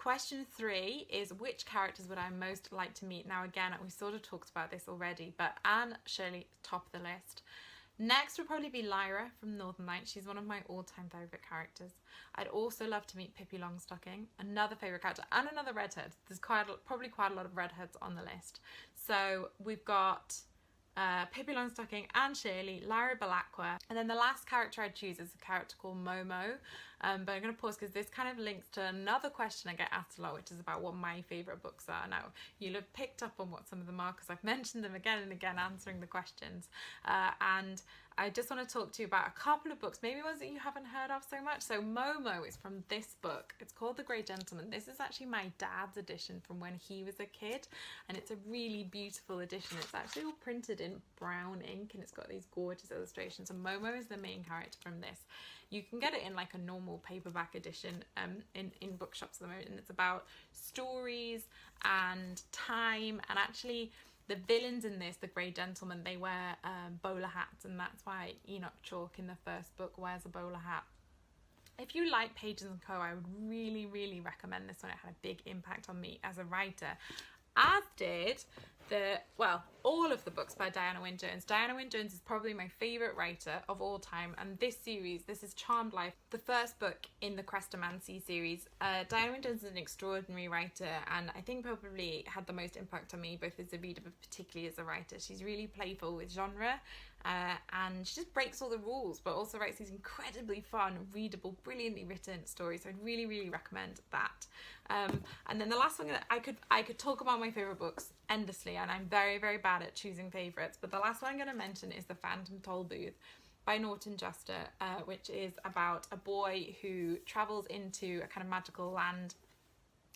question 3 is, which characters would I most like to meet? Now again, we sort of talked about this already, but Anne Shirley, top of the list. Next would probably be Lyra from Northern Lights. She's one of my all-time favourite characters. I'd also love to meet Pippi Longstocking, another favourite character, and another redhead. There's probably quite a lot of redheads on the list. So we've got Pippi Longstocking, Anne Shirley, Lyra Belacqua, and then the last character I'd choose is a character called Momo. But I'm going to pause because this kind of links to another question I get asked a lot, which is about what my favourite books are. Now, you'll have picked up on what some of them are because I've mentioned them again and again answering the questions. And I just want to talk to you about a couple of books, maybe ones that you haven't heard of so much. So Momo is from this book. It's called The Grey Gentleman. This is actually my dad's edition from when he was a kid, and it's a really beautiful edition. It's actually all printed in brown ink and it's got these gorgeous illustrations. And Momo is the main character from this. You can get it in like a normal paperback edition in bookshops at the moment, and it's about stories and time, and actually the villains in this, the Grey Gentleman, they wear bowler hats, and that's why Enoch Chalk in the first book wears a bowler hat. If you like Pages & Co, I would really, really recommend this one. It had a big impact on me as a writer, as did all of the books by Diana Wynne Jones. Diana Wynne Jones is probably my favourite writer of all time, and this series, this is Charmed Life, the first book in the Crestomancy series. Diana Wynne Jones is an extraordinary writer, and I think probably had the most impact on me, both as a reader but particularly as a writer. She's really playful with genre, and she just breaks all the rules, but also writes these incredibly fun, readable, brilliantly written stories. So I'd really, really recommend that. And then the last one that I could talk about my favourite books endlessly, and I'm very, very bad at choosing favourites, but the last one I'm going to mention is The Phantom Tollbooth by Norton Jester, which is about a boy who travels into a kind of magical land.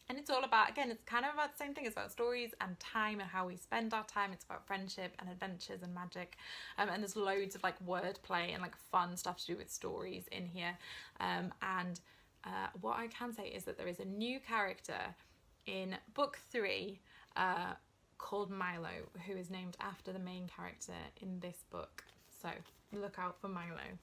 And it's all about, again, it's kind of about the same thing. It's about stories and time and how we spend our time. It's about friendship and adventures and magic. And there's loads of like wordplay and like fun stuff to do with stories in here. What I can say is that there is a new character in book 3 called Milo, who is named after the main character in this book. So look out for Milo.